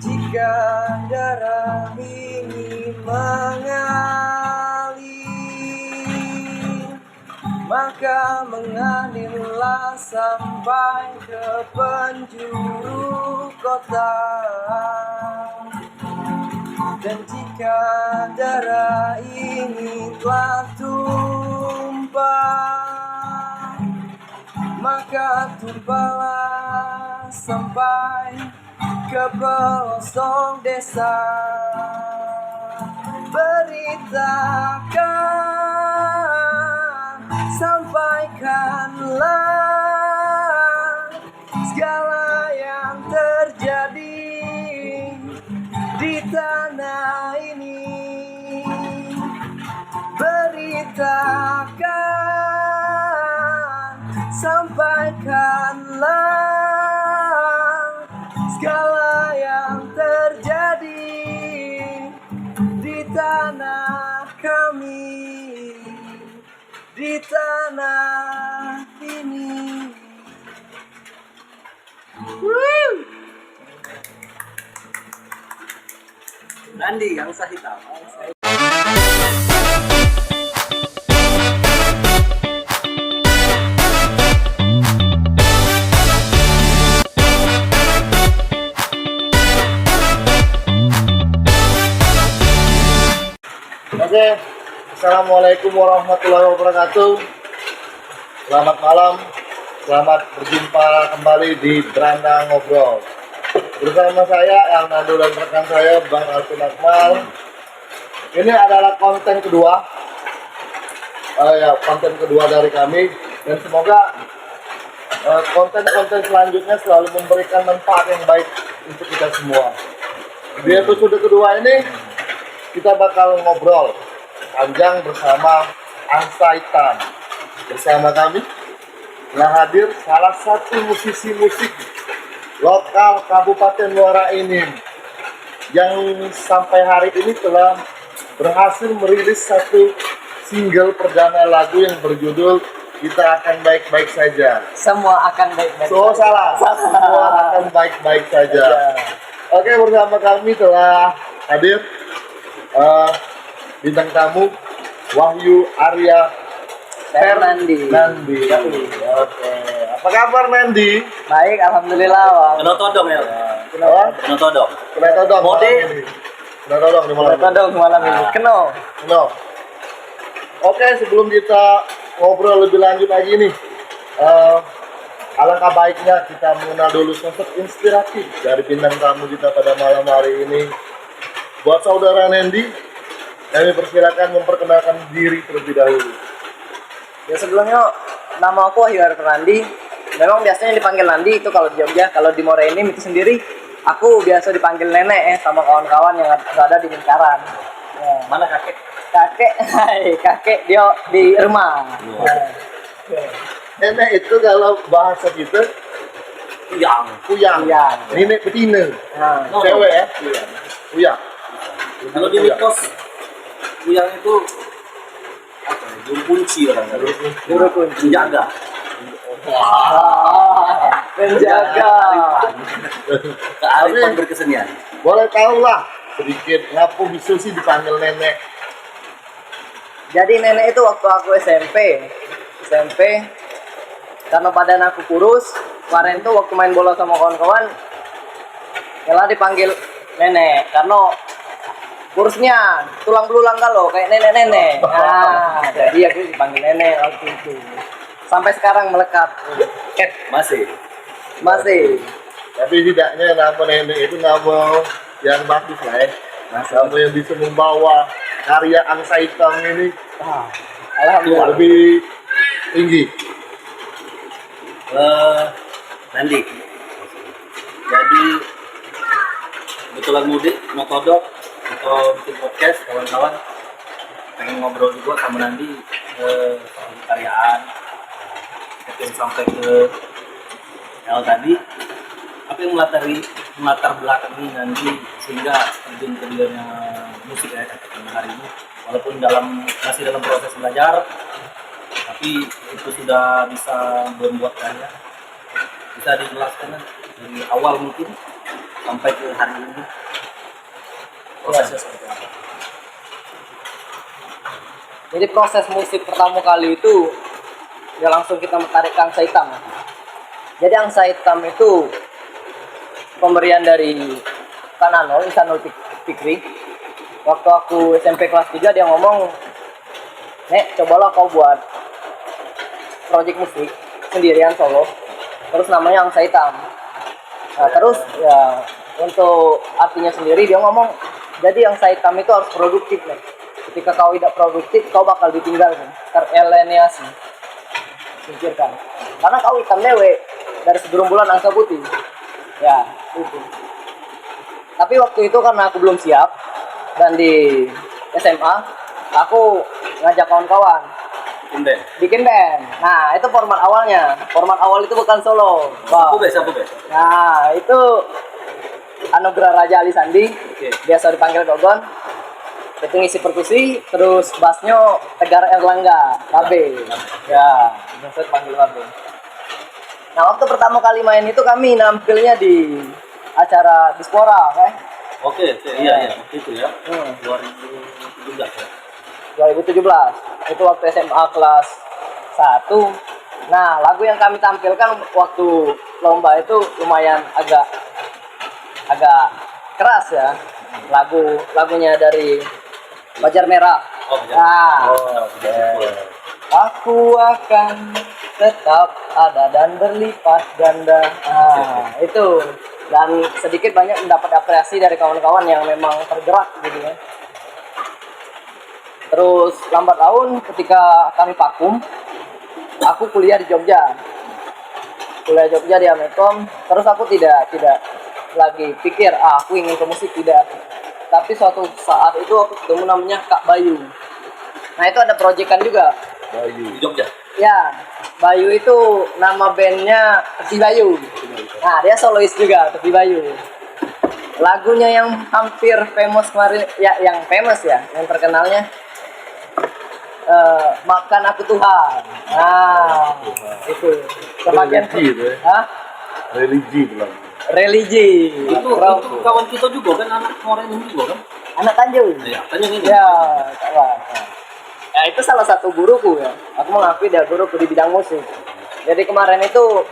Jika darah ini mengalir, maka mengalirlah sampai ke penjuru kota. Dan jika darah ini telah tumpah, maka tumpahlah sampai ke pelosok desa. Beritakan, sampaikanlah segala yang terjadi di tanah ini. Beritakan, sampaikanlah segala yang terjadi di tanah kami, di tanah ini. Nandi yang hitam. Oke, assalamualaikum warahmatullahi wabarakatuh. Selamat malam, selamat berjumpa kembali di Beranda Ngobrol. Bersama saya El Nando dan rekan saya Bang Alvin Akmal. Ini adalah konten kedua, konten kedua dari kami, dan semoga konten-konten selanjutnya selalu memberikan manfaat yang baik untuk kita semua. Di episode kedua ini kita bakal ngobrol panjang bersama Ansaitan. Bersama kami telah hadir salah satu musisi musik lokal Kabupaten Muara Enim yang sampai hari ini telah berhasil merilis satu single perdana lagu yang berjudul Kita Akan Baik-Baik Saja. Semua akan baik-baik. Salah. Semua akan baik-baik saja. Oke, bersama kami telah hadir bintang tamu Wahyu Arya Nandi. Oke. Apa kabar Nandi? Baik, alhamdulillah. Wang. Kena todong ya. Kena todong. Kena todong. Mode. Kena todong di malam. Malam ini. Keno. Oke, sebelum kita ngobrol lebih lanjut lagi nih, alangkah baiknya kita mengenal dulu sosok inspiratif dari bintang tamu kita pada malam hari ini. Buat saudara Nandi, kami persilakan memperkenalkan diri terlebih dahulu. Ya sebelumnya nama aku Wahyu Arya Nandi. Memang biasanya dipanggil Nandi itu kalau di Jogja. Kalau di Muara Enim itu sendiri aku biasa dipanggil nenek sama kawan-kawan yang ada di lingkaran. Mana kakek? Kakek dia di rumah. Nenek itu kalau bahasa kita kuyang. Nenek betina. Cewek ya? Kuyang. Kalau di mitos kuyang itu apa ya? Juru kunci orang kali. Juru kunci. Penjaga. Penjaga. Kearifan berkesenian. Boleh tahu lah sedikit ngapa bisa sih dipanggil nenek? Jadi nenek itu waktu aku SMP karena badan aku kurus. Kemarin tuh waktu main bola sama kawan-kawan malah dipanggil nenek karena kurusnya tulang belulang kalau kayak nenek-nenek. Nah, jadi aku dipanggil nenek waktu itu. Sampai sekarang melekat. Masih. Tapi tidaknya nama nenek itu nama yang bagus lah ya. Nama yang bisa membawa karya Ansaitan ini Alhamdulillah. lebih tinggi. Nandi. Jadi kebetulan mudik mau todok atau bikin podcast kawan-kawan pengen ngobrol juga sama Nandi soal karyaan. Mungkin sampai ke L tadi apa yang melatar belakangi Nandi sehingga terjun ke dunia musik ya katakan hari ini, walaupun masih dalam proses belajar tapi itu sudah bisa membuat karya. Bisa dijelaskan dari awal mungkin sampai ke hari ini prosesnya seperti apa? Jadi proses musik pertama kali itu ya langsung kita tarik ke Angsa Hitam. Jadi Angsa Hitam itu pemberian dari Kananol, Insanul Fikri. Waktu aku SMP kelas 3 dia ngomong, "Nek, cobalah kau buat project musik sendirian solo. Terus namanya Angsa Hitam." Nah, terus ya untuk artinya sendiri dia ngomong, "Jadi Angsa Hitam itu harus produktif, Nek. Ketika kau tidak produktif, kau bakal ditinggalkan, teralienasi." Pikirkan. Karena kau hitam dewe dari segerombolan angsa putih. Ya, itu. Tapi waktu itu karena aku belum siap dan di SMA, aku ngajak kawan-kawan Inden. bikin band. Nah, itu format awalnya. Format awal itu bukan solo. Wah. Siapa be? Nah, itu Anugerah Raja Ali Sandi. Oke. Biasa dipanggil Gogon. Itu ngisi perkusi, terus bassnya Tegar Erlangga, Babe. Ya, biasa dipanggil Babe. Nah, waktu pertama kali main itu kami nampilnya di acara Dispora, Oke, iya, waktu itu ya. Hmm. 2017 ya. 2017. Itu waktu SMA kelas 1. Nah, lagu yang kami tampilkan waktu lomba itu lumayan agak keras ya. Lagunya dari Fajar Merah. Oh, Fajar. Nah, Betul. aku akan tetap ada dan berlipat ganda. Nah, itu. Dan sedikit banyak mendapat apresiasi dari kawan-kawan yang memang tergerak gitu ya. Terus lambat laun ketika kami vakum, aku kuliah di Jogja. Kuliah Jogja di Amekom, terus aku tidak lagi pikir, aku ingin ke musik, tidak. Tapi suatu saat itu aku ketemu namanya Kak Bayu. Nah, itu ada proyekan juga. Di Jogja. Ya, Bayu itu nama bandnya Tepi Bayu. Nah, dia solois juga, Tepi Bayu. Lagunya yang hampir famous kemarin, ya yang famous ya, yang terkenalnya Maafkan Aku Tuhan. Nah, itu. Sebagian Religi itu ya? Hah? Religi bilang. Religi. Itu kawan kita juga kan, anak orang ini juga kan? Anak Tanjung. Iya, tanya ini. Ya, kawan. Ya, itu salah satu guruku ya. Aku mengakui dia guruku di bidang musik. Jadi kemarin itu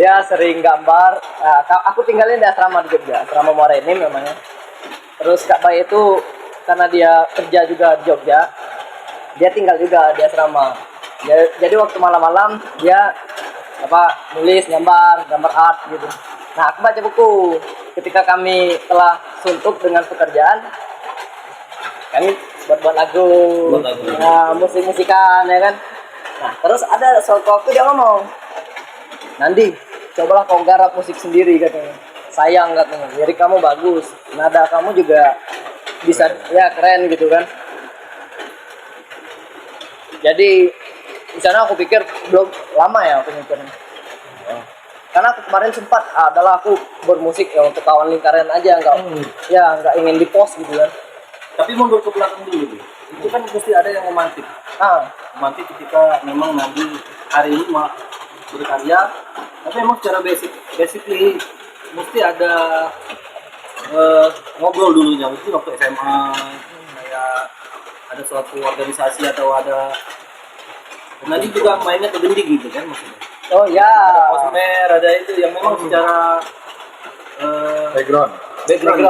dia sering gambar. Nah, aku tinggalin di asrama di Jogja, asrama Morenim namanya. Terus Kak Bay itu karena dia kerja juga di Jogja, dia tinggal juga di asrama. Jadi waktu malam-malam dia nulis, gambar art gitu. Nah, aku baca buku. Ketika kami telah suntuk dengan pekerjaan, kami buat lagu, nah, musik-musikan ya kan. Nah, terus ada suatu waktu dia ngomong, "Nandi, cobalah kau garap musik sendiri," katanya. "Sayang," katanya, "lirik kamu bagus, nada kamu juga bisa ya keren gitu kan." Jadi di sana aku pikir belum lama ya aku mikirnya. Karena aku kemarin sempat adalah aku bermusik ya untuk kawan lingkaran aja, nggak ingin di post gitu kan. Tapi mundur ke belakang dulu, Bi. Itu kan mesti ada yang memantik. Memantik ketika memang Nadi hari ini mau berkarya, tapi memang secara basically mesti ada ngobrol dulunya. Mesti waktu SMA kayak ada suatu organisasi atau ada Nadi juga mainnya ke gending gitu kan maksudnya. Oh ya. Ada Osmer, ada itu yang memang secara Background. background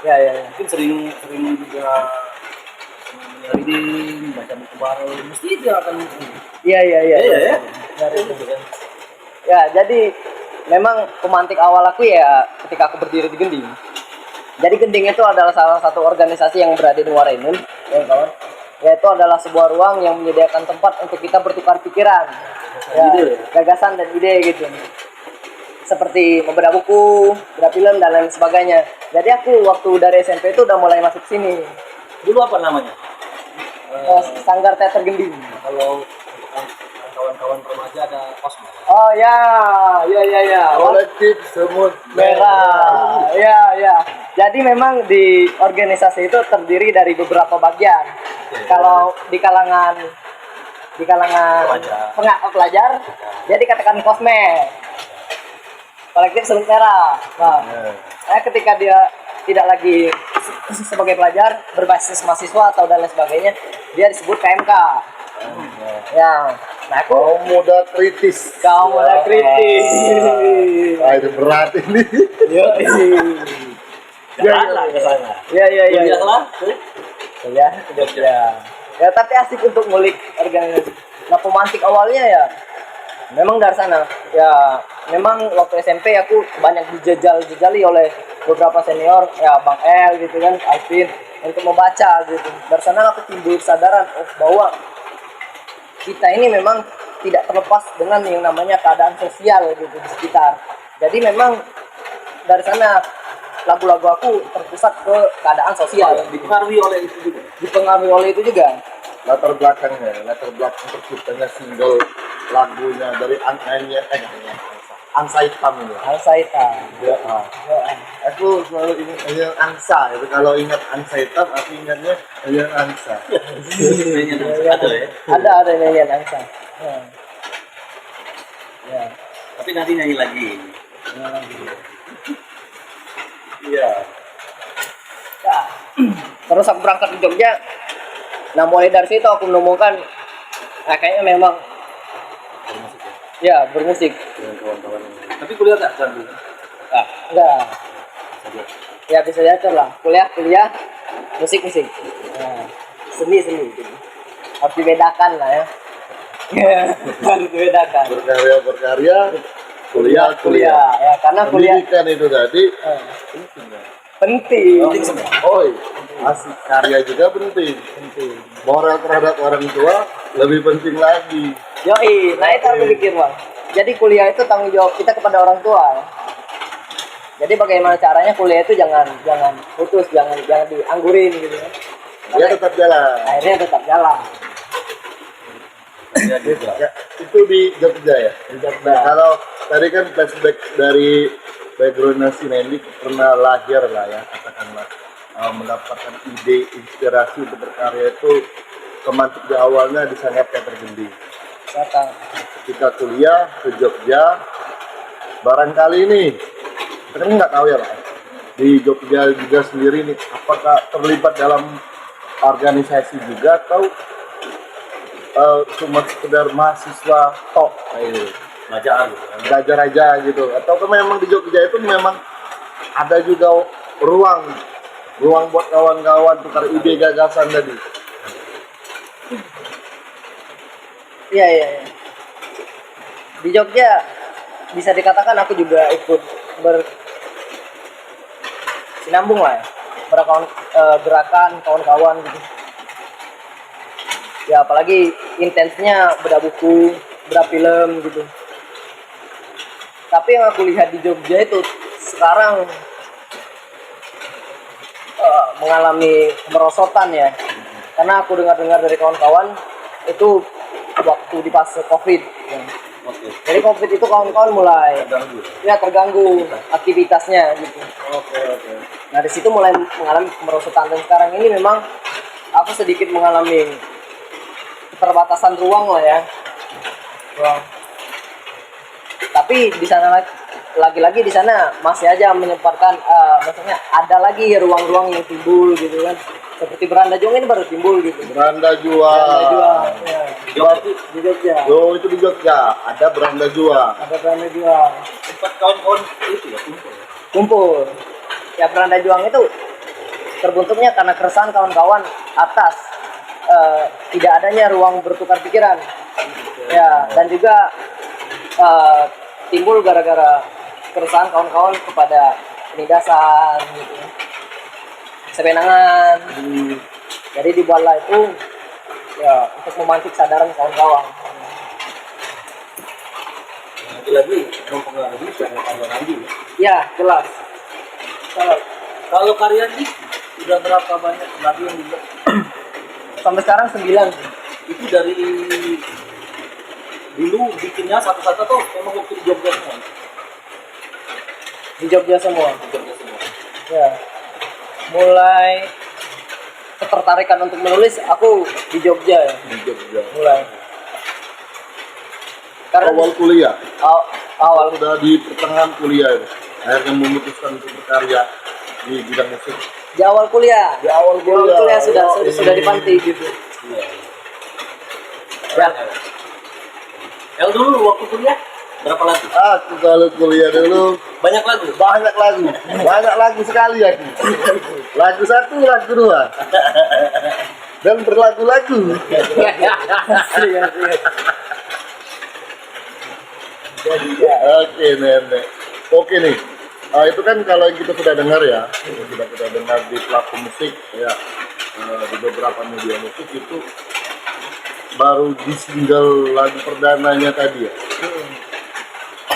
ya. Ya. Mungkin sering juga reading, baca buku baru, mesti itu akan Iya. ya. Ya, jadi memang pemantik awal aku ya ketika aku berdiri di Gending. Jadi Gending itu adalah salah satu organisasi yang berada di Waringin, ya kawan. Yaitu adalah sebuah ruang yang menyediakan tempat untuk kita bertukar pikiran, gagasan dan ide gitu. Seperti membedah buku, membedah film dan lain sebagainya. Jadi aku waktu dari SMP itu udah mulai masuk sini. Dulu apa namanya? Sanggar Teater Gending. Kalau untuk kawan-kawan remaja ada Osmer. Oh ya. Kolektif Semut Merah. Ya. Jadi memang di organisasi itu terdiri dari beberapa bagian. Kalau di kalangan Pelajar. pelajar, jadi katakan kosmet. kolektif sementara. Nah, ketika dia tidak lagi sebagai pelajar berbasis mahasiswa atau dan lain sebagainya, dia disebut KMK. Ya, nah aku Kaum muda kritis. kaum muda kritis. Wah, itu berat ini. Yo, Jalan lah ke sana. ya. Kuliah lah. Ya, ya, tapi asik untuk ngulik organisasi. Nah, pemantik awalnya ya memang dari sana. Ya, memang waktu SMP aku banyak dijajali oleh beberapa senior, ya Bang El gitu kan, Alvin, untuk membaca gitu. Dari sana aku timbul kesadaran bahwa kita ini memang tidak terlepas dengan yang namanya keadaan sosial gitu di sekitar. Jadi memang dari sana lagu-lagu aku terpusat ke keadaan sosial, Dipengaruhi oleh itu juga. dipengaruhi oleh itu juga. Latar belakang terciptanya single lagunya dari Angsa Hitam ini. Alsaita. Ya, aku selalu ingat Angsa itu. Kalau ingat Angsa Hitam, aku ingatnya Angsa. Ada ya. Ada nyanyian Angsa. Ya. Ya. Tapi nanti nyanyi lagi. Iya. Ya. Terus aku berangkat ke Jogja. Nah, mulai dari situ aku menemukan kayaknya memang ya bermusik. Dengan kawan-kawan ini. Tapi kuliah tak kan? Enggak. Ya bisa diatur lah. Kuliah musik. Nah, seni. Harus dibedakan lah ya. Harus dibedakan. Berkarya, kuliah. Ya, karena kuliah Pendidikan itu tadi penting. Penting semua. asik karya juga penting. Moral terhadap orang tua lebih penting lagi. Yoi, nah itu aku pikir bang. Jadi kuliah itu tanggung jawab kita kepada orang tua. Ya. Jadi bagaimana caranya kuliah itu jangan putus, jangan dianggurin gitu ya. Dia tetap jalan. Akhirnya tetap jalan. Kuliah juga. Ya, itu di Jogja ya. Di Jogja. Nah, kalau tadi kan flashback dari background si Nendi pernah lahir lah ya, katakanlah mendapatkan ide inspirasi untuk berkarya itu kemantik di awalnya di Sangat Teater Gending. Datang. Ketika kuliah ke Jogja, barangkali ini kita kan nggak tahu ya Pak, di Jogja juga sendiri nih, apakah terlibat dalam organisasi juga atau cuma sekedar mahasiswa tok kayak gitu, belajar aja gitu, atau memang di Jogja itu memang ada juga ruang buat kawan-kawan tukar ide gagasan tadi. Iya. Di Jogja bisa dikatakan aku juga ikut bersinambung lah ya, gerakan kawan-kawan gitu. Ya apalagi intensnya beda buku, beda film gitu. Tapi yang aku lihat di Jogja itu sekarang mengalami kemerosotan ya, karena aku dengar dari kawan-kawan itu waktu di fase COVID ya. Oke. Jadi COVID itu kawan-kawan mulai terganggu aktivitasnya gitu. Oke. Nah di situ mulai mengalami kemerosotan, dan sekarang ini memang aku sedikit mengalami keterbatasan ruang lah ya. Ruang. Tapi di sana lagi-lagi di sana masih aja menyempatkan, maksudnya ada lagi ruang-ruang yang timbul gitu kan. Seperti Beranda Juang ini baru timbul gitu. Beranda Juang. Ya. Di Jogja. Itu di Jogja ada Beranda Juang. Ada Beranda Juang. Tempat kawan-kawan itu ya Kumpul. Ya Beranda Juang itu terbentuknya karena keresahan kawan-kawan atas tidak adanya ruang bertukar pikiran. Ya, dan juga timbul gara-gara keresahan kawan-kawan kepada penindasan gitu. Sebenangan. Jadi dibuatlah itu ya untuk memantik kesadaran kawan-kawan. lagi mempengaruhi karya Nandi. Ya, jelas. Kalau karya ini udah berapa banyak lagu yang dibuat? Sampai sekarang 9. Itu dari dulu bikinnya satu-satu tuh memang waktu di Jogja semua. Di Jogja semua. Di Jogja semua. Ya. Mulai ketertarikan untuk menulis aku di Jogja ya. Di Jogja. Mulai. Karena Awal kuliah. Awal. sudah di pertengahan kuliah ini, akhirnya memutuskan untuk berkarya di bidang musik? Di awal kuliah. Di awal kuliah. sudah di panti gitu. Ya. El dulu waktu kuliah berapa lagu? Aku kalau kuliah dulu Banyak lagu. banyak lagu sekali aku. Lagu satu, lagu dua, dan berlagu-lagu. Oke nenek. Oke nih. Itu kan kalau yang kita sudah dengar ya, yang sudah kita dengar di platform musik ya, di beberapa media musik itu baru di single lagu perdananya tadi ya.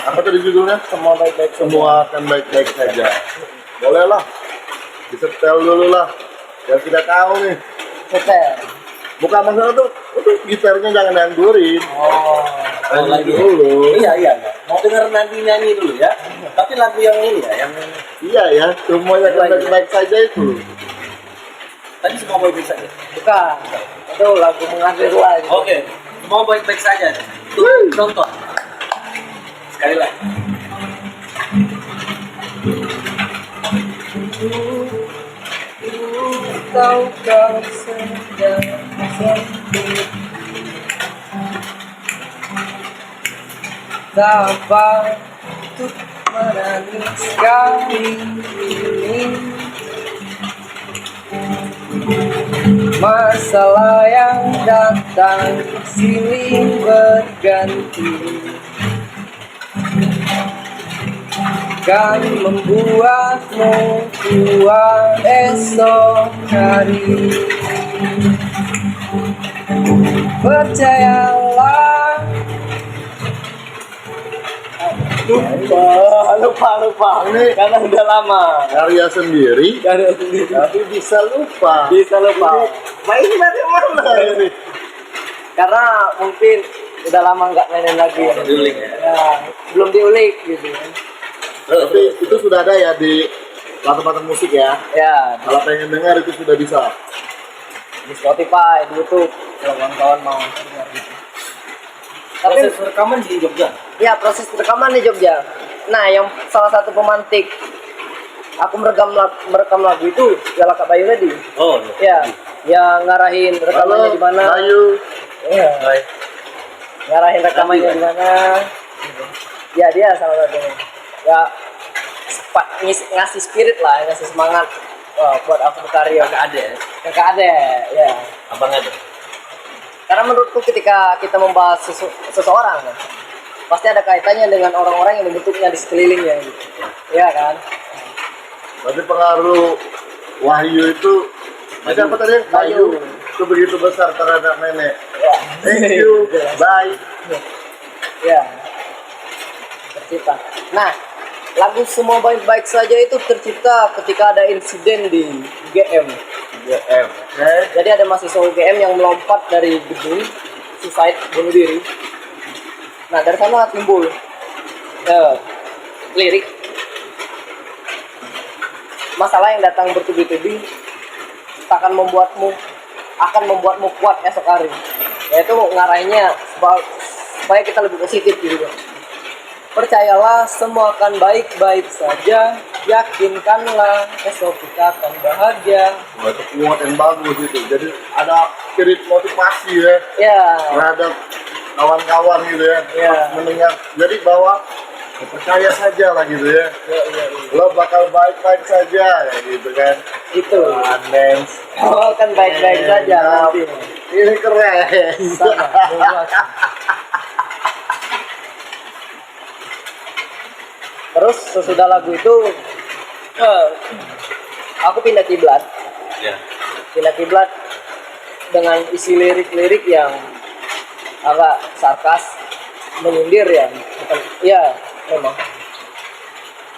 Apa tadi judulnya? Semua baik-baik Semua akan baik-baik saja. Boleh lah, disetel dulu lah. Yang kita tahu nih, Setel. bukan masalah tuh, itu gitarnya jangan dianggurin. Oh. Lagi dulu. Iya. Mau denger nanti nyanyi dulu ya. Tapi lagu yang ini ya, yang Iya ya, semuanya akan baik-baik saja itu. tadi semua baik-baik saja. Bukan. Itu lagu mengalir lagi. Oke, semua baik-baik saja. Tuh, contoh. Sekali lagi. Kau sedang sempit, tanpa untuk menangis kali ini. Masalah yang datang silih berganti kan membuatmu kuat esok hari. Percayalah. Lupa Ini karena udah lama. karya sendiri, Karena sendiri tapi bisa lupa. bisa lupa. Main dari mana ini? Karena mungkin udah lama nggak mainin lagi. Diulik ya. Ya, belum diulik gitu. Tapi itu sudah ada ya di platform musik ya. Ya, Kalau pengen dengar itu sudah bisa. di Spotify, di YouTube, kalau kawan-kawan mau dengar gitu. Tapi Proses rekaman di Jogja. ya proses rekaman di Jogja. Nah, yang salah satu pemantik aku merekam lagu itu adalah Kak Bayu tadi. Oh, Ya, yang ngarahin rekamannya Halo, di mana? Bayu. Iya, baik. ngarahin rekamannya di mana? Ya, dia salah satunya. Ya, ngasih spirit lah, ngasih semangat. Wah, buat aku berkarya. Agak ada ya. Yang Kak Ade, ya. Abang ada. Karena menurutku ketika kita membahas seseorang, pasti ada kaitannya dengan orang-orang yang membentuknya di sekelilingnya, gitu. Iya kan? Berarti pengaruh Wahyu itu siapa tadi? Bayu. Itu begitu besar terhadap nenek. Ya. Thank you. Bye. Ya. Tercipta. Nah, lagu Semua Baik-Baik Saja itu tercipta ketika ada insiden di UGM. GM. Oke. Jadi ada mahasiswa UGM yang melompat dari gedung, suicide, bunuh diri. Nah, dari sana timbul lirik masalah yang datang bertubi-tubi akan membuatmu kuat esok hari. Yaitu ngarahinnya supaya kita lebih positif gitu. Percayalah, semua akan baik-baik saja. Yakinkanlah, esok kita akan bahagia. Wah, itu kuat yang bagus itu. Jadi ada spirit motivasi ya Ya, terhadap kawan-kawan gitu ya. Ya. Mendengar. Jadi bahwa percaya saja lah gitu ya. ya. Lo bakal baik-baik saja ya gitu kan. Itu. Aneh. Oh, kan baik-baik saja nanti. Ini keren. Sama, luas. Terus sesudah lagu itu aku pindah kiblat. Ya. Pindah kiblat dengan isi lirik-lirik yang agak sarkas, menyindir ya. Bukan, ya, memang.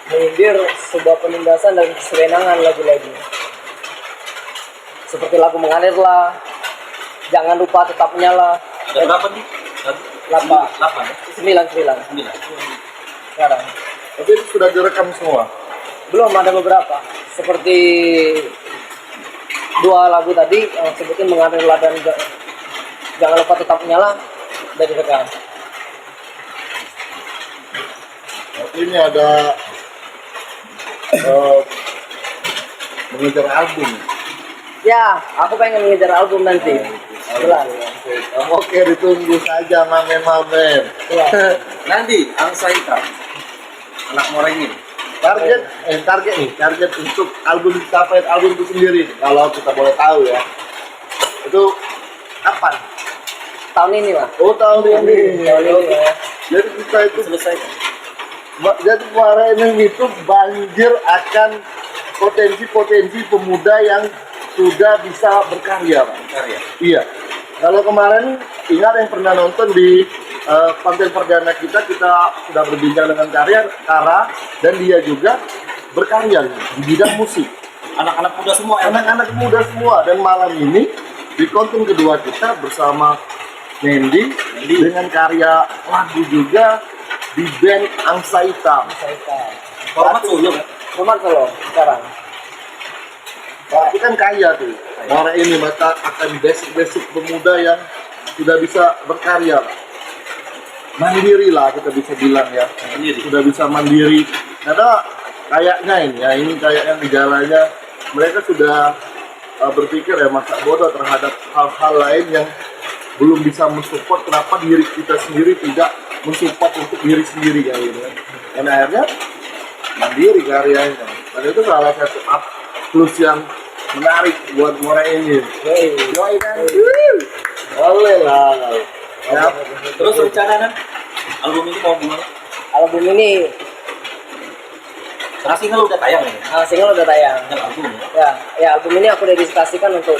Menyindir sebuah penindasan dan kesewenangan lagu-lagu. Seperti lagu Mengalir lah, Jangan Lupa Tetap Nyala, Ada berapa nih? Lapa. 8. 9. 9. Sekarang. Tapi itu sudah direkam semua. Belum, ada beberapa. Seperti 2 lagu tadi yang sebutin Mengalir lah dan Jangan Lupa Tetap Nyala dari rekam. ini ada mengejar album. Ya, aku pengen ngejar album nanti. Jelas. Oke, ditunggu saja mamen-mamen. Iya. Nanti angsa hitam anak morengin. Target untuk album capai album itu sendiri kalau kita boleh tahu ya. Itu kapan? Tahun ini lah. Oh, tahun ini. Tahun ini ya. Jadi kita itu Selesai. jadi kemarin itu banjir akan potensi-potensi pemuda yang sudah bisa berkarya, Pak. Karya. Iya. Kalau kemarin ingat yang pernah nonton di konten perdana kita sudah berbincang dengan Kara dan dia juga berkarya di bidang musik. Anak-anak muda semua ya. Anak-anak muda semua, dan malam ini di konten kedua kita bersama Nendi dengan karya lagu juga di band Angsa Hitam. Hormat Solo kan? Nomor Solo sekarang. Berarti kan kaya tuh. Orang ini maka akan basic pemuda yang sudah bisa berkarya. Mandiri lah kita bisa bilang ya. Mandiri. Sudah bisa mandiri. Karena kayaknya ini kayaknya negaranya mereka sudah berpikir ya masa bodoh terhadap hal-hal lain yang belum bisa mensupport. Kenapa diri kita sendiri tidak mensupport untuk diri sendiri kayak gitu kan. Dan akhirnya mandiri karyanya. Dan itu salah satu plus yang menarik buat Muara ini. Yoi kan? Boleh lah. Ya. Terus rencana kan album ini mau gimana? Album ini Karena single udah tayang ya. single udah tayang. Tinggal album ya. Ya album ini aku dedikasikan untuk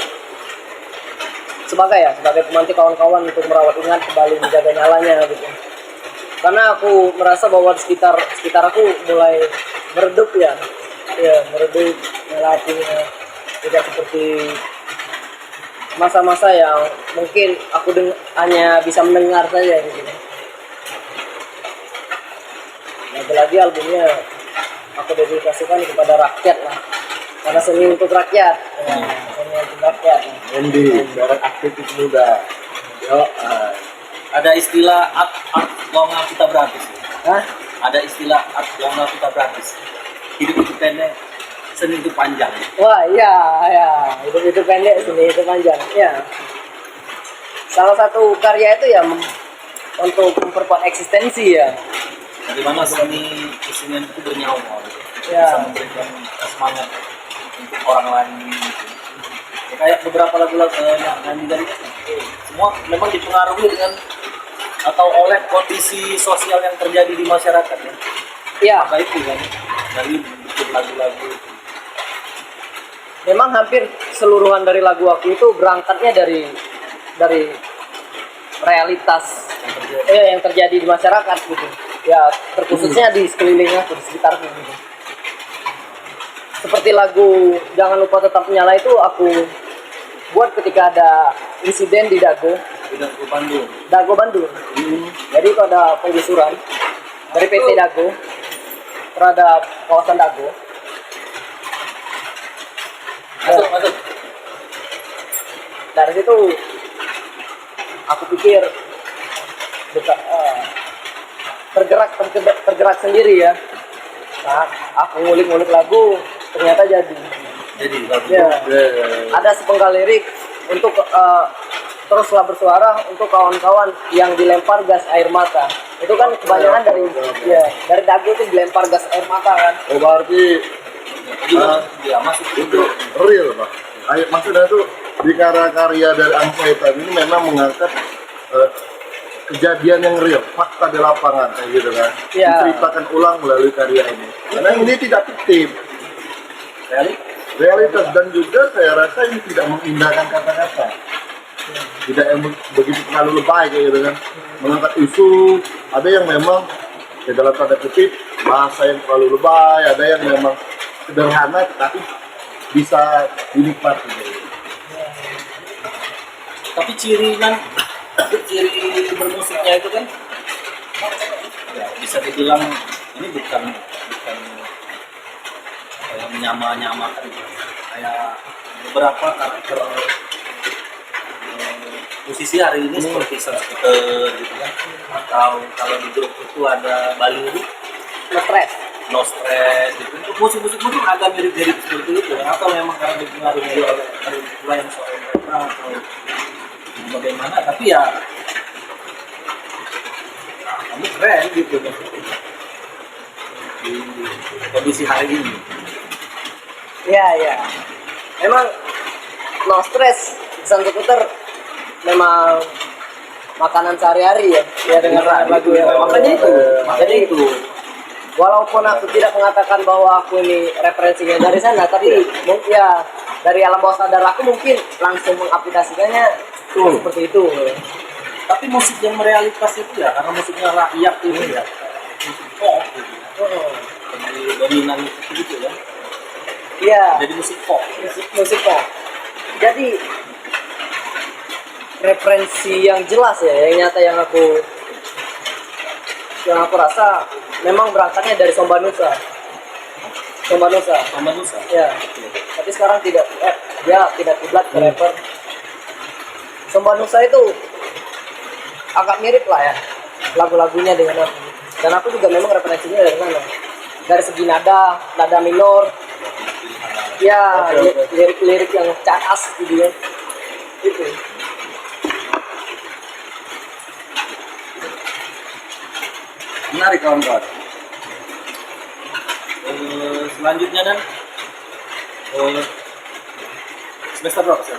sebagai pemantik kawan-kawan untuk merawat ingat kembali menjaga nyalanya gitu. Karena aku merasa bahwa di sekitar aku mulai meredup ya, meredup nyala apinya, tidak seperti masa-masa yang mungkin aku hanya bisa mendengar saja gitu. Lagi-lagi albumnya aku dedikasikan kepada rakyat lah, karena seni untuk rakyat, seni untuk rakyat. Nendi, seorang aktivis muda. Yo, Ada istilah art longa kita berhabis. Hah? Ada istilah art longa kita berhabis. Hidup itu pendek, seni itu panjang. Wah iya, itu pendek, seni itu panjang. Ya. Salah satu karya itu ya untuk memperkuat eksistensi ya. Bagaimana seni kesenian itu bernyawa, Ya. bisa memberikan semangat untuk orang lain. Gitu. Ya, kayak beberapa lagu-lagu yang nyanyi dari semua memang dipengaruhi dengan atau oleh kondisi sosial yang terjadi di masyarakat ya. Ya, Maka itu kan dari bikin lagu-lagu itu. memang hampir keseluruhan dari lagu aku itu berangkatnya dari realitas yang terjadi di masyarakat gitu. Ya, terkhususnya di sekeliling aku, di sekitarku gitu. Seperti lagu Jangan Lupa Tetap Menyala itu aku buat ketika ada insiden di Udah ke Bandung. Dago Bandung. Jadi itu ada penggusuran dari PT Dago terhadap kawasan Dago. Masuk. Dari situ aku pikir tergerak sendiri ya. Nah, aku ngulik-ngulik lagu, ternyata jadi. Jadi lagu Ya, ada sepenggal lirik untuk teruslah bersuara untuk kawan-kawan yang dilempar gas air mata. Itu kan kebanyakan dari Dago itu dilempar gas air mata kan. oh berarti juga ya masuk itu real, Pak. Maksudnya tuh di karya dari Angsa Hitam ini memang mengangkat kejadian yang real, fakta di lapangan kayak gitu kan. Iya. Diceritakan ulang melalui karya ini. Karena ini tidak fiktif, realitas, dan juga saya rasa ini tidak mengindahkan kata-kata. Tidak yang begitu terlalu lebay kayak gitu kan. Mengangkat isu, ada yang memang ya dalam tanda kutip bahasa yang terlalu lebay, ada yang memang sederhana tetapi bisa dinikmati kayak gitu. Tapi ciri bermusiknya itu kan ya, bisa dibilang ini bukan kayak menyamakan kayak beberapa karakter musisi hari ini seperti Sunskiter gitu kan, atau kalau di grup itu ada Baliru stres. No stress gitu. Untuk musik-musik pun agak mirip-mirip seperti itu. Atau memang karena dipengaruhi oleh yang soal mereka atau bagaimana, tapi ya kamu keren gitu kan di kondisi hari ini. Iya. Memang no stress Santo Puter memang makanan sehari-hari ya. Ya dengan lagu ya. Makanya itu Walaupun aku tidak mengatakan bahwa aku ini referensinya dari sana, tapi mungkin ya dari alam bawah sadar aku mungkin langsung mengaplikasikannya seperti itu. tapi musik yang merealitas itu ya karena musiknya rakyat itu ya musik pop gitu. Jadi dominan itu gitu ya. Iya. Jadi musik pop. Musik pop. Jadi referensi yang jelas ya, yang nyata yang aku rasa memang berangkatnya dari Somba Nusa. Sama Nusa. Ya. Tapi sekarang tidak, dia tidak kiblat ke rapper. Somba Nusa itu agak mirip lah ya lagu-lagunya dengan aku. Dan aku juga memang referensinya dari sana. Dari segi nada minor. Ya, lirik-lirik yang cakas gitu ya. Gitu. Menarik kawan-kawan. Selanjutnya dan semester berapa sih?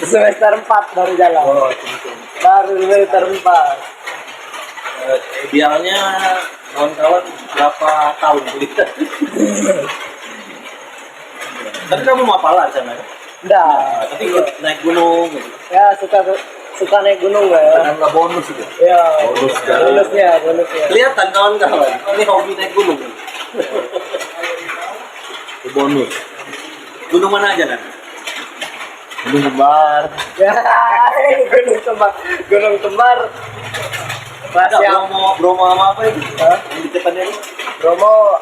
Semester 4 baru jalan. Baru semester 4. Idealnya kawan-kawan berapa tahun kuliah? Tapi kamu mau apalah di sana? Enggak. Tapi ikut naik gunung gitu. Ya suka naik gunung ya. Karena bonus itu. Ya. Bonus. Bonusnya. Kelihatan kawan-kawan, ini hobi naik gunung. Itu bonus. Gunung mana aja nanti? Gunung Kembar. Ya, Gunung Kembar. Ada Rahasia Bromo sama apa itu? Hah? Yang di depannya itu? Bromo,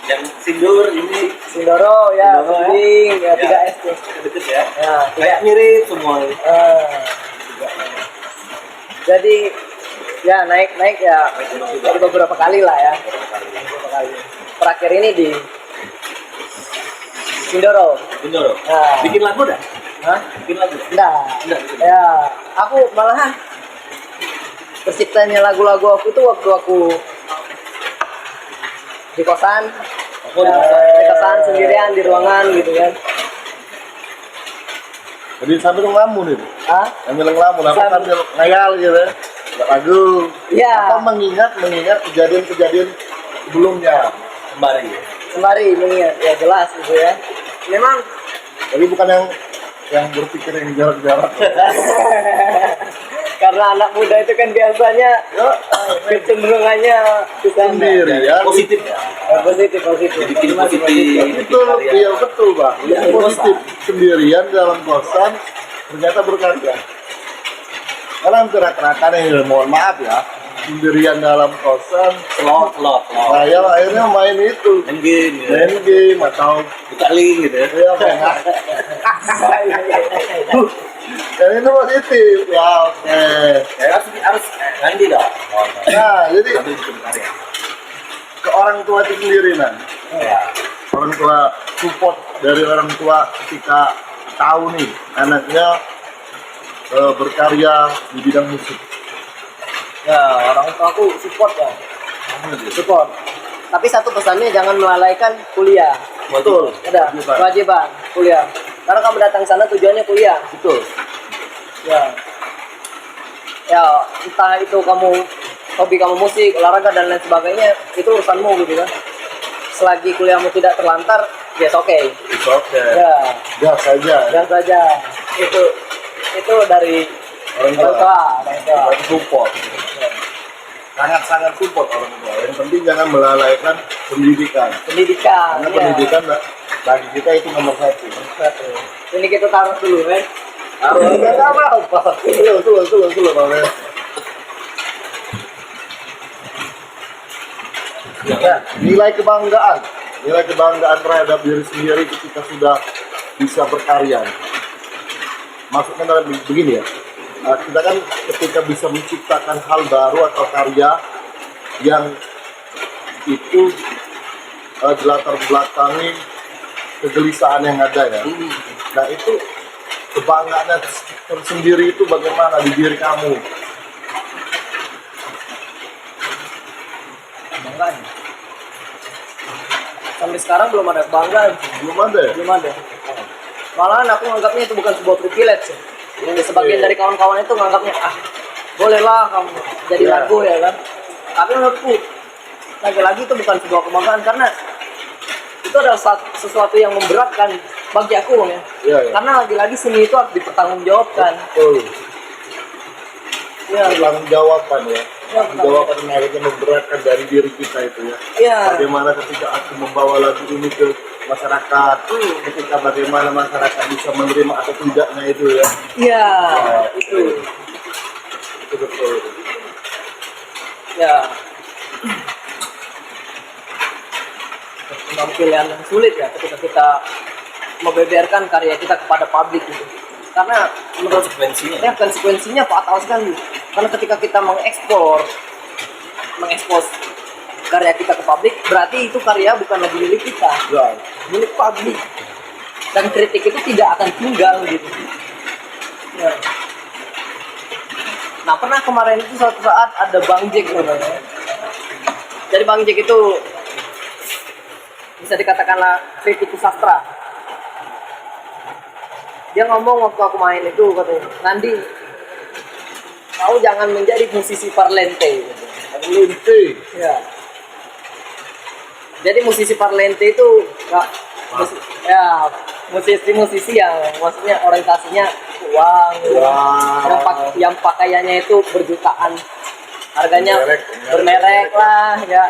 Yang Sindur ini Sindoro ya, Sindoro, Bending, ya, 3S tuh. deket ya? Ya, Kayak mirip semua. jadi ya naik ya dari beberapa kali lah ya. Beberapa kali. Terakhir ini di Sindoro. Sindoro. Nah. Bikin lagu dah? Hah? Bikin lagu? Enggak. Enggak. Ya, aku malahan terciptanya lagu-lagu aku itu waktu aku di kosan. Oh, Ya, di kosan sendirian di ruangan gitu kan. Jadi sambil ngelamun itu. Hah? Sambil ngelamun, apa sambil ngayal gitu ya. Lagu. Iya. Apa mengingat kejadian-kejadian sebelumnya. Kembali. Sembari mengingat, ya jelas gitu ya. Memang Jadi bukan yang berpikir yang jarak-jarak. karena anak muda itu kan biasanya kecenderungannya Sendirian. Positif ya. positif. Bikin positif. Betul, iya betul bang. Iya, Itu positif. Sendirian dalam kosan ternyata berkarya. Karena gerak-gerakan yang mohon maaf ya, sendirian dalam kosan, Slot. saya akhirnya main itu, Main game ya. main game atau Buka link gitu ya. ya main. Dan itu positif ya, oke. Harus mandi dong. Nah jadi Sambil bikin karya. ke orang tua itu sendiri nan, Ya. orang tua support dari orang tua ketika tahu nih anaknya berkarya di bidang musik. Ya, orang tua aku support ya. Support. Tapi satu pesannya jangan melalaikan kuliah. Betul. Ada kewajiban kuliah. Karena kamu datang sana tujuannya kuliah. Betul. Ya. Ya, entah itu kamu hobi kamu musik, olahraga dan lain sebagainya, itu urusanmu gitu kan. Selagi kuliahmu tidak terlantar, yes oke. It's okay. Ya, Gas saja. jangan saja. Itu dari Orang orang tua. tua. Dan support. Sangat-sangat support orang tua. Yang penting jangan melalaikan pendidikan. Pendidikan. Karena Ya. pendidikan bagi kita itu nomor satu. Ini kita taruh dulu kan. Enggak apa-apa. Dulu, Bang. Ya, nilai kebanggaan terhadap diri sendiri ketika sudah bisa berkarya. Maksudnya dalam begini ya, kita kan ketika bisa menciptakan hal baru atau karya yang itu dilatar belakangi kegelisahan yang ada ya. Nah itu kebanggaan tersendiri itu bagaimana di diri kamu? Kebanggaan. Sampai sekarang belum ada kebanggaan. Belum ada ya? Belum ada. Malahan aku menganggapnya itu bukan sebuah privilege. Yang sebagian dari kawan-kawan itu menganggapnya bolehlah kamu jadi Iya. lagu ya kan. Tapi menurutku lagi-lagi itu bukan sebuah kebanggaan karena itu adalah sesuatu yang memberatkan bagi aku ya. Iya, iya. Karena lagi-lagi seni itu harus dipertanggungjawabkan. Betul. Ya, Tanggung jawaban ya. Ya, Tanggung jawaban yang akhirnya memberatkan dari diri kita itu ya. Iya. Bagaimana ketika aku membawa lagu ini ke masyarakat, ketika bagaimana masyarakat bisa menerima atau tidaknya itu ya. Iya, itu. Itu betul. Ya. Memang pilihan yang sulit ya ketika kita membeberkan karya kita kepada publik gitu. Karena menurut konsekuensinya fatal sekali. Karena ketika kita mengekspos karya kita ke publik, berarti itu karya bukan lagi milik kita, Ya. milik publik. Dan kritik itu tidak akan tinggal gitu. Ya. Nah pernah kemarin itu suatu saat ada Bang Jack namanya. Jadi Bang Jack itu bisa dikatakanlah kritikus sastra. Dia ngomong waktu aku main itu katanya, Nandi, kau jangan menjadi musisi parlente. Gitu. Parlente. Ya. Jadi musisi parlente itu nggak, ya musisi yang maksudnya orientasinya uang, Wah. yang pakaiannya itu berjutaan, harganya Bermerek. lah, ya.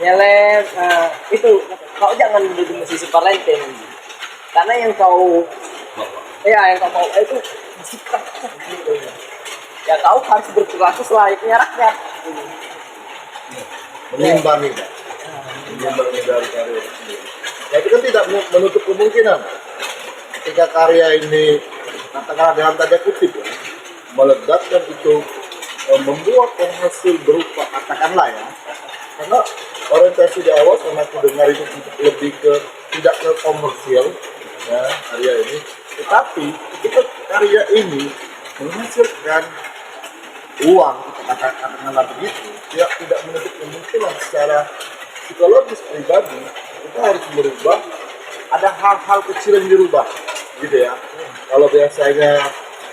Nyelet. Nah, itu kau jangan menjadi musisi parlente, karena yang kau yang kau mau itu musik rakyat gitu. Ya kau harus berperilaku selayaknya rakyat. Mengimbangi Pak. Mengimbangi dari karya itu sendiri. Ya itu kan tidak menutup kemungkinan ketika karya ini katakanlah dalam tanda kutip ya, meledak dan itu membuat penghasil berupa katakanlah ya, karena orientasi di awal sama aku dengar itu lebih ke tidak ke komersial ya karya ini, tetapi ketika karya ini menghasilkan uang katakanlah begitu, ya tidak menutup kemungkinan secara psikologis pribadi kita harus merubah, ada hal-hal kecil yang dirubah gitu ya. Kalau biasanya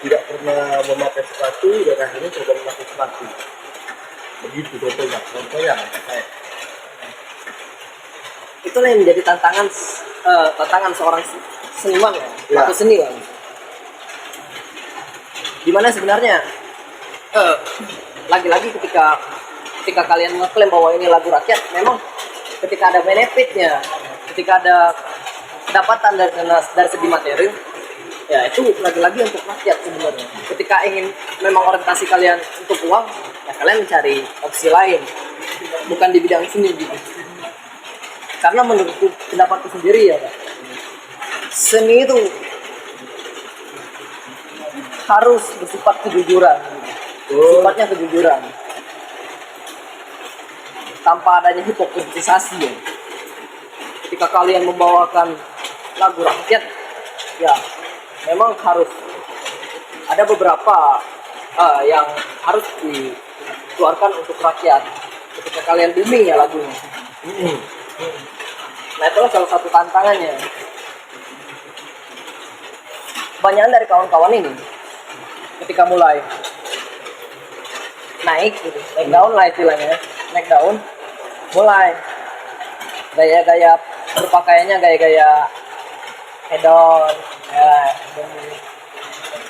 tidak pernah memakai sepatu dan akhirnya coba memakai sepatu begitu contohnya kayak Itulah yang menjadi tantangan seorang seniman ya, Ya. atau seniman. Dimana sebenarnya lagi-lagi ketika kalian ngeklaim bahwa ini lagu rakyat, memang ketika ada benefitnya, ketika ada pendapatan dari segi materi, ya itu lagi-lagi untuk rakyat sebenarnya. Ketika ingin memang orientasi kalian untuk uang, ya kalian mencari opsi lain, bukan di bidang seni gitu. Karena menurutku pendapatku sendiri ya Pak, seni itu harus bersifat kejujuran, sifatnya kejujuran, tanpa adanya hipokritisasi ya. Ketika kalian membawakan lagu rakyat, ya memang harus ada beberapa yang harus dikeluarkan untuk rakyat. Ketika kalian booming ya lagunya. Nah itulah salah satu tantangannya. Kebanyakan dari kawan-kawan ini ketika mulai naik gitu, naik daun lah istilahnya, naik daun, mulai gaya-gaya berpakaiannya gaya-gaya hedon ya.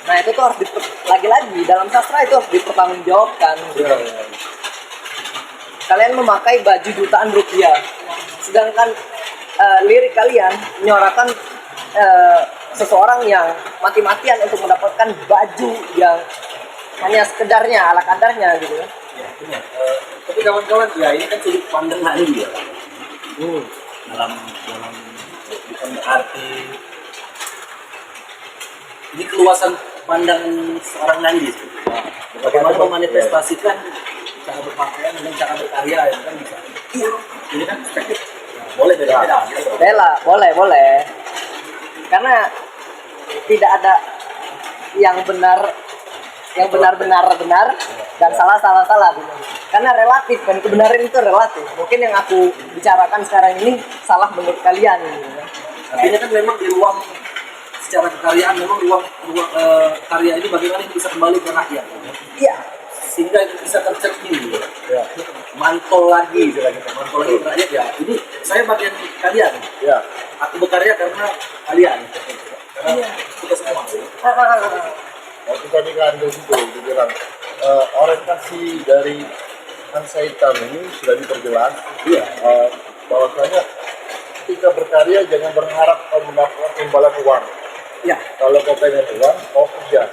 Nah itu tuh harus lagi-lagi dalam sastra itu harus dipertanggungjawabkan gitu. Kalian memakai baju jutaan rupiah, sedangkan lirik kalian menyuarakan seseorang yang mati-matian untuk mendapatkan baju yang hanya sekedarnya, ala kadarnya gitu kan. Ya, benar. Tapi kawan-kawan, ya ini kan sudut pandang Nandi ya. Dalam bukan berarti ini keluasan pandangan seorang Nandi. Bagaimana memanifestasikan cara berpakaian dan cara berkarya itu kan bisa. ini kan perspektif boleh beda-beda gitu. Bela, boleh. Karena tidak ada yang benar benar dan salah. Karena relatif kan, kebenaran itu relatif. Mungkin yang aku bicarakan sekarang ini salah menurut kalian. Artinya kan memang di ruang secara kekaryaan memang ruang karya ini bagaimana ini bisa kembali ke rakyat. Iya. Sehingga itu bisa tercermin Ya. mantol lagi ke rakyat ya. Ini saya bagian kalian. Ya. Aku berkarya karena kalian. Karena kita semua. Waktu tadi kan dari situ dibilang orientasi dari Ansaitan ini sudah diperjelas. Iya. Bahwasanya ketika berkarya jangan berharap kau mendapatkan imbalan uang. Ya. Kalau kau pengen uang, kau kerja.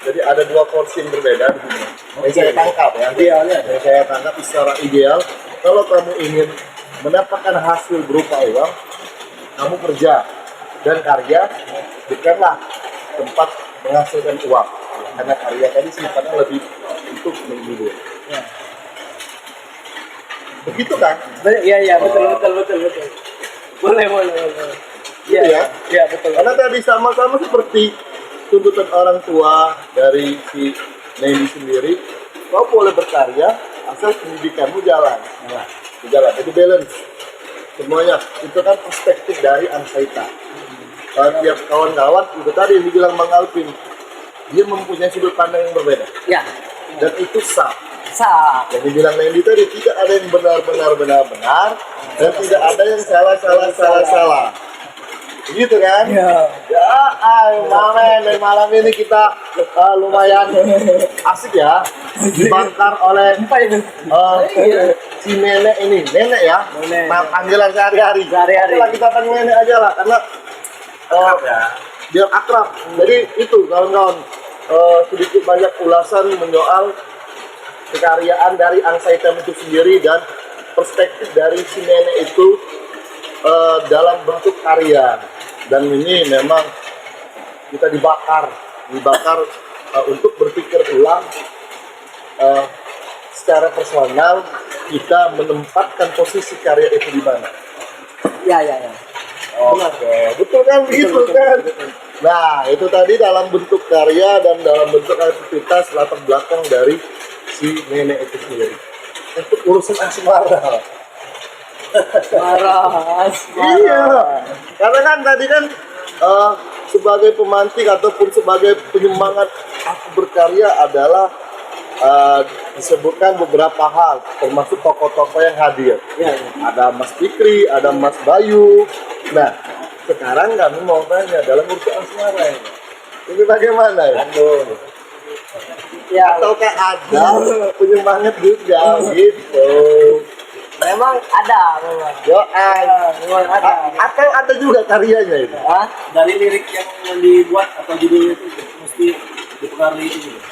Jadi ada dua porsi yang berbeda di sini. Yang saya tangkap ya. Idealnya. Yang saya tangkap secara ideal, kalau kamu ingin mendapatkan hasil berupa uang, kamu kerja dan karya, bukanlah tempat menghasilkan uang. Karena karya tadi sifatnya lebih untuk menghibur. Ya. Begitu kan? Iya, betul. Boleh. Gitu ya? Iya, betul. Karena tadi sama-sama seperti tuntutan orang tua dari si Neni sendiri, kau boleh berkarya asal pendidikanmu jalan. Jadi balance semuanya. Itu kan perspektif dari Ansaita. Tiap kawan-kawan itu tadi yang dibilang Bang Alvin, dia mempunyai sudut pandang yang berbeda Ya. dan itu sah. Sah. Yang dibilang Neni tadi tidak ada yang benar dan tidak ada yang salah. Gitu kan? Iya. Dan malam ini kita lumayan asik ya, dibakar oleh si nenek ya. Nenek. Nah, panggilan sehari-hari. Sehari-hari. Oke lah, kita panggil nenek aja lah, karena biar akrab. Jadi itu kawan-kawan, sedikit banyak ulasan menyoal kekaryaan dari Ansaitan itu sendiri dan perspektif dari si nenek itu dalam bentuk karya. Dan ini memang kita dibakar untuk berpikir ulang secara personal, kita menempatkan posisi karya itu di mana. Ya. Oke, betul kan begitu kan? Nah, itu tadi dalam bentuk karya dan dalam bentuk aktivitas latar belakang dari si nenek itu sendiri. Untuk urusan asmara. Marah. Iya, karena kan tadi kan sebagai pemantik ataupun sebagai penyemangat aku berkarya adalah disebutkan beberapa hal, termasuk tokoh-tokoh yang hadir. Ya. Ada Mas Fikri, ada Mas Bayu. Nah, sekarang kami mau tanya dalam urusan asmara ini bagaimana ya? Ya. Ataukah ada penyemangat juga gitu? Memang ada. Memang ada. Atau ada juga karyanya itu? Hah? Dari lirik yang dibuat atau judul itu mesti dipengaruhi itu juga.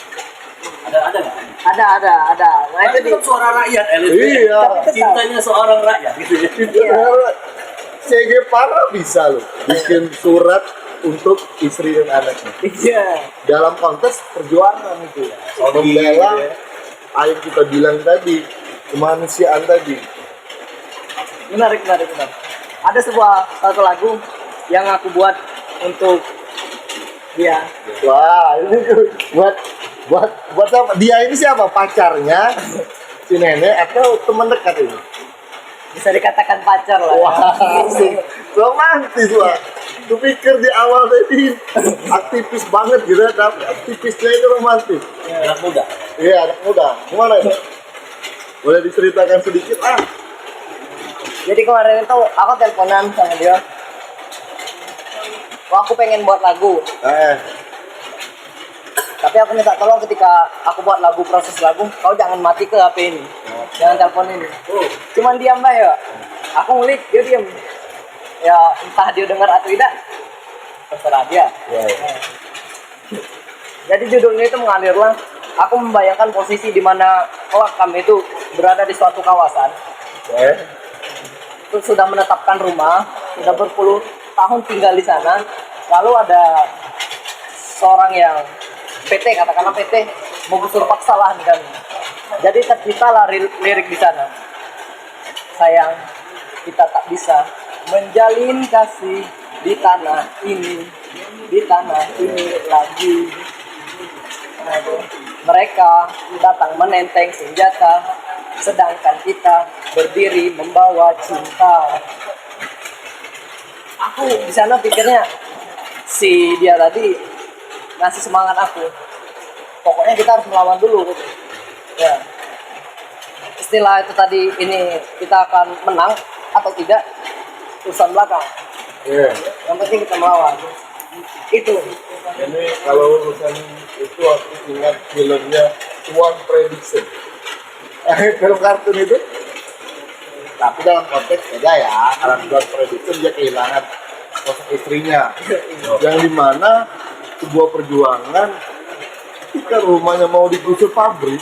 Ada nggak? Ada. Nah, itu Itu kan suara rakyat, Elit. Iya. Cintanya seorang rakyat gitu ya. Iya. CG Parra bisa loh bikin surat untuk istri dan anaknya Iya. dalam konteks perjuangan itu ya. Membela yang kita bilang tadi, kemanusiaan tadi. Menarik. Ada satu lagu yang aku buat untuk dia. Wah, ini buat apa? Dia ini siapa? Pacarnya si nenek atau teman dekat ini? Bisa dikatakan pacar lah. Wah, romantis wah. Kupikir di awal tadi aktivis banget gitu, tapi aktivisnya itu romantis. Anak muda. Iya, anak muda. Gimana itu? Boleh diceritakan sedikit ah? Jadi kemarin itu aku teleponan sama dia. Wah, aku pengen buat lagu. Tapi aku minta tolong ketika aku buat lagu, proses lagu, kau jangan mati ke HP ini. Jangan telepon ini. Cuman diam lah ya. Aku ngulik, dia diam. Ya entah dia dengar atau tidak, terserah dia. Ya. Jadi judulnya itu mengalirlah. Aku membayangkan posisi di mana kelak kami itu berada di suatu kawasan. Itu sudah menetapkan rumah, sudah berpuluh tahun tinggal di sana. Lalu ada seorang yang PT, katakanlah PT, menggusur paksa lahan kami. Jadi terciptalah lirik di sana. Sayang, kita tak bisa menjalin kasih di tanah ini, lagi. Aduh. Mereka datang menenteng senjata, sedangkan kita berdiri membawa cinta. Aku di sana pikirnya si dia tadi ngasih semangat aku. Pokoknya kita harus melawan dulu gitu. Ya. Istilah itu tadi, ini kita akan menang atau tidak urusan belakang. Iya. Yang penting kita melawan. Itu. Ini kalau urusan itu aku ingat filmnya Tuan Prediction. Film kartun itu. Tapi dalam konteks beda ya. Kalau Tuan Prediction dia kehilangan sosok istrinya. Yang dimana sebuah perjuangan ketika rumahnya mau digusur pabrik,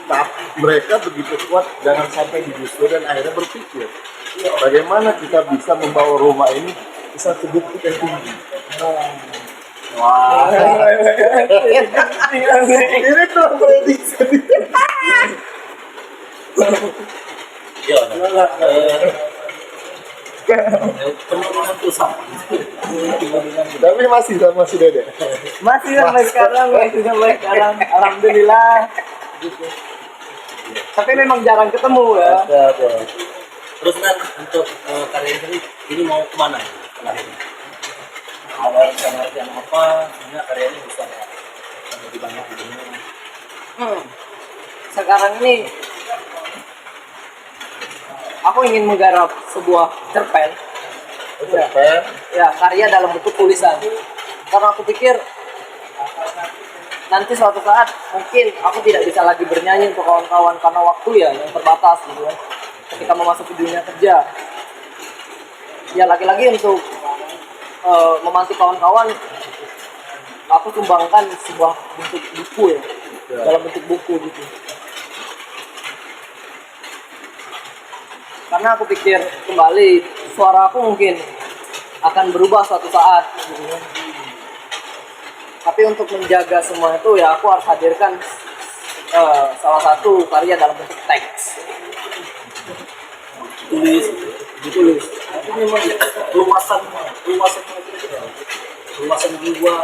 tapi mereka begitu kuat jangan sampai digusur dan akhirnya berpikir bagaimana kita bisa membawa rumah ini ke satu bukit yang tinggi. Wah, ini tuh prediksi. Iya, penurunan tuh sama. Tapi masih sama si Dede. Masih sampai sekarang. Alhamdulillah. Gitu. Tapi memang jarang ketemu ya. Ada. Terus kan untuk karya ini mau kemana? Ada rencana apa? Sehingga karyanya bisa lebih banyak di dunia. Sekarang ini aku ingin menggarap sebuah cerpen. Cerpen. Ya, karya dalam bentuk tulisan. Karena aku pikir nanti suatu saat mungkin aku tidak bisa lagi bernyanyi untuk kawan-kawan karena waktu ya yang terbatas gitu ya. Ketika memasuki dunia kerja, ya lagi-lagi untuk membantu kawan-kawan, aku sumbangkan sebuah bentuk buku ya, dalam bentuk buku gitu. Karena aku pikir kembali suara aku mungkin akan berubah suatu saat gitu ya. Tapi untuk menjaga semua itu ya aku harus hadirkan salah satu karya dalam bentuk teks. Ditulis. Itu memang luasan jiwa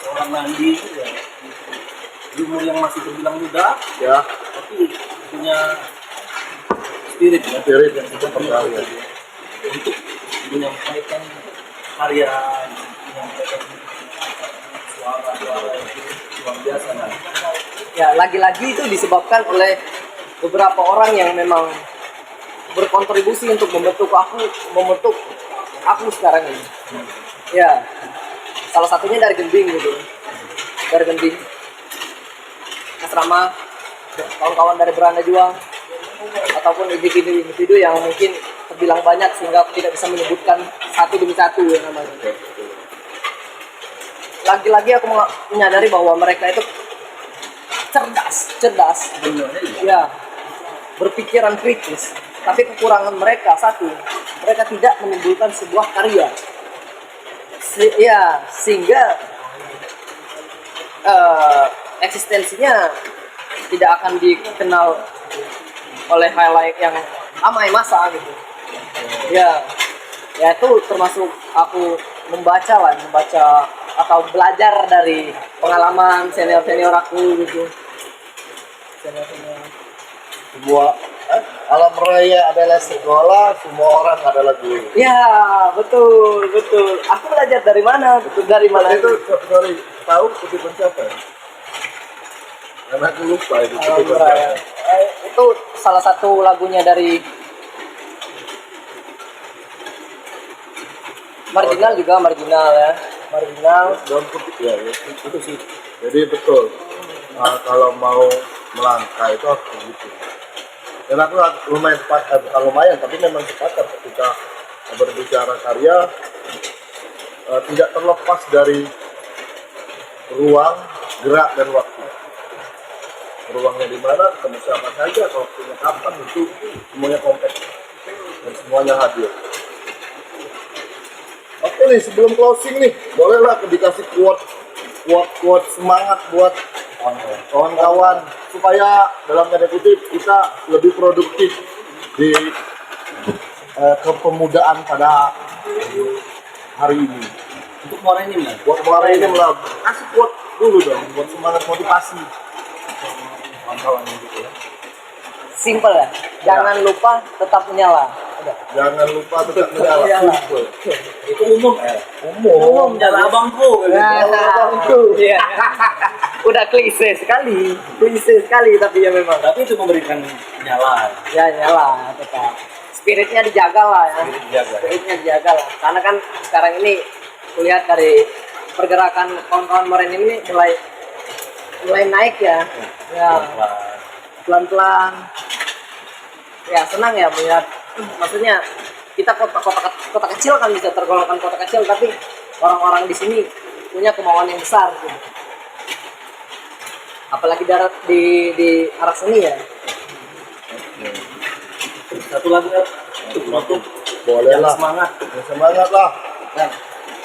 seorang Nandi itu ya. Di umur yang masih terbilang muda, Ya, tapi punya spirit ya. spirit yang kita percaya. Untuk menyampaikan karya, menyampaikan suara-suara yang luar biasa. Nah, Ya lagi-lagi itu disebabkan oleh beberapa orang yang memang berkontribusi untuk membentuk aku sekarang ini. Ya, salah satunya dari Gending gitu, dari Gending, asrama, kawan-kawan dari Beranda Juang, ataupun individu yang mungkin terbilang banyak sehingga aku tidak bisa menyebutkan satu demi satu ya namanya. Lagi-lagi aku menyadari bahwa mereka itu cerdas, ya, berpikiran kritis. Tapi kekurangan mereka satu, mereka tidak menimbulkan sebuah karya. Sehingga eksistensinya tidak akan dikenal oleh highlight yang ramai masa gitu. Ya itu termasuk aku membaca atau belajar dari pengalaman senior aku gitu. Sebuah alam raya adalah sekolah, semua orang adalah guru. Ya betul. Aku belajar dari mana? Dari mana Itu sorry, tahu kutipan siapa? Ya? Karena aku lupa itu kutipan siapa. Itu salah satu lagunya dari Marginal juga, Marginal. Dalam kutip ya, itu sih. Jadi betul. Kalau mau melangkah itu harus begitu. Dan aku lumayan sepakat, bukan lumayan, tapi memang sepakat ketika berbicara karya tidak terlepas dari ruang, gerak, dan waktu. Ruangnya di mana, ketemu siapa saja, waktunya kapan, itu semuanya kompleks dan semuanya hadir. Oke nih, sebelum closing nih, bolehlah dikasih quote semangat buat kawan-kawan supaya dalam tanda kutip kita lebih produktif di kepemudaan pada hari ini. Untuk kemarin ini lah. Buat kemarin ini lah, kasih quote dulu dong, buat semangat motivasi. Kawan-kawan gitu ya. Simple ya. Jangan lupa tetap menyala. Udah. Jangan lupa tetap menyala. Menyala. Simple. Itu umum ya. Umum. Jalan abangku. Iya. Udah klise sekali tapi ya memang. Tapi itu memberikan nyala. Ya nyala tetap. Spiritnya dijaga lah ya. Dijaga. Spiritnya dijaga lah. Karena kan sekarang ini kulihat dari pergerakan kawan-kawan Moren ini mulai naik ya. Ya pelan-pelan. Ya senang ya melihat. Maksudnya kita kota kecil kan bisa tergolongkan kota kecil, tapi orang-orang di sini punya kemauan yang besar. Gitu. Apalagi di arah seni ya. Satu lagu ya. Untuk Boleh lah. semangat. Ya, semangat lah. Nah,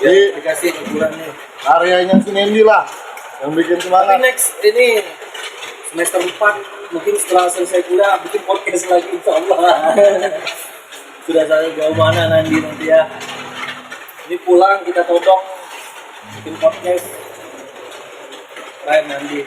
Jadi dikasih hiburan nih. karyanya Sinendi lah yang bikin Tapi semangat. next ini semester 4 mungkin setelah selesai kuliah bikin podcast lagi insyaallah. Sudah saya jauh mana nanti ya. Ini pulang kita todong bikin podcast. Keren nanti.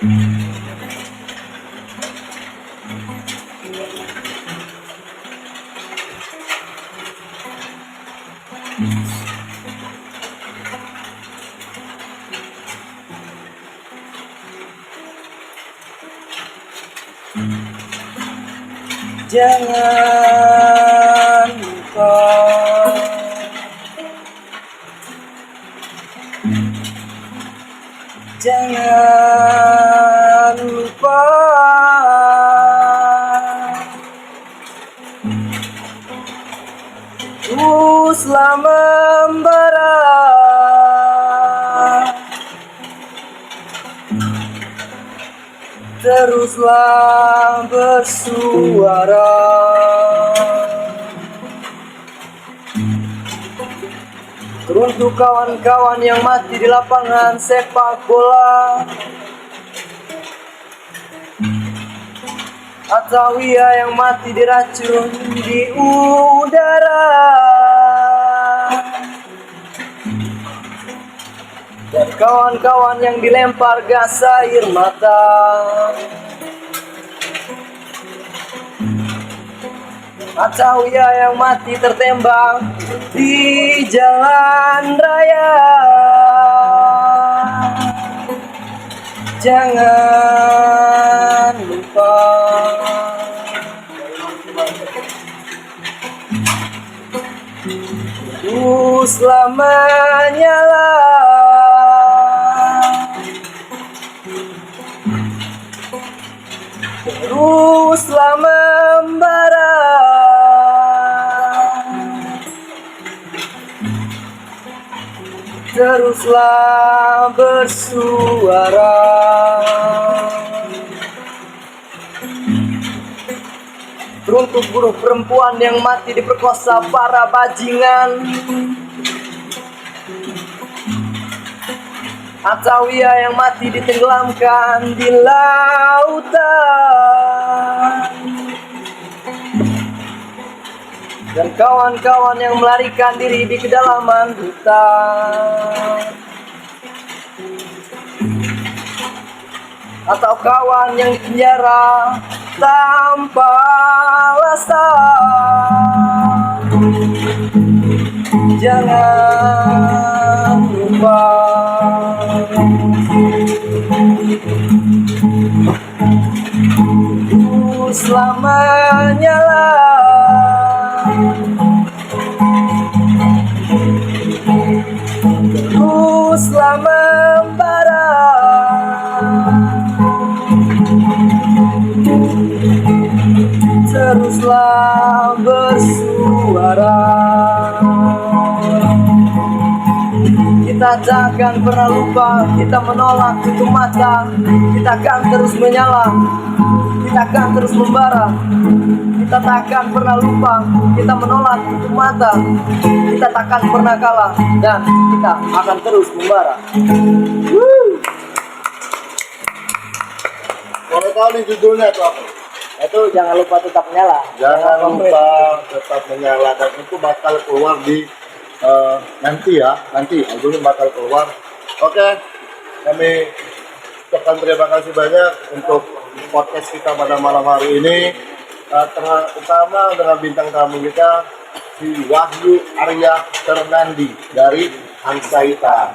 Jangan lupa Jangan lupa teruslah membara teruslah bersuara untuk kawan-kawan yang mati di lapangan sepak bola atau ia yang mati diracun di udara dan kawan-kawan yang dilempar gas air mata atau ia yang mati tertembak di jalan raya. Jangan lupa teruslah menyala teruslah membara teruslah bersuara untuk buruh perempuan yang mati diperkosa para bajingan atau ia yang mati ditenggelamkan di lautan dan kawan-kawan yang melarikan diri di kedalaman hutan atau kawan yang dipenjara tanpa alasan. Jangan lupa teruslah menyala teruslah membara teruslah bersuara. Kita takkan pernah lupa, kita menolak tutup mata. Kita akan terus menyala, kita akan terus membara. Kita takkan pernah lupa, kita menolak tutup mata. Kita takkan pernah kalah dan kita akan terus membara. Boleh tahu nih judulnya itu apa? Itu jangan lupa tetap nyala. Jangan komen. lupa tetap menyala dan itu bakal keluar di nanti ya, nanti albumnya bakal keluar. Oke, kami ucapkan terima kasih banyak untuk podcast kita pada malam hari ini. Terutama dengan bintang tamu kita si Wahyu Arya Fernandi dari Ansaita.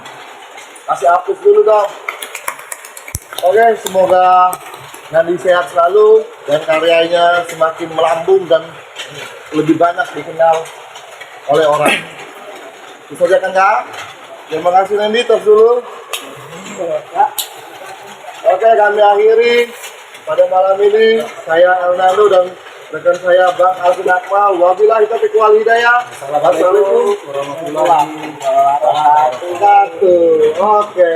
Kasih hapus dulu dong. Oke, semoga Nandi sehat selalu dan karyanya semakin melambung dan lebih banyak dikenal oleh orang. Bisa aja kan Kak? Terima kasih Nandi, tos dulu. Oke, kami akhiri pada malam ini. Saya Alnando dan rekan saya Bang Alvin Akmal. Wabillahi taufiq wal hidayah. Assalamualaikum warahmatullahi wabarakatuh. Oke.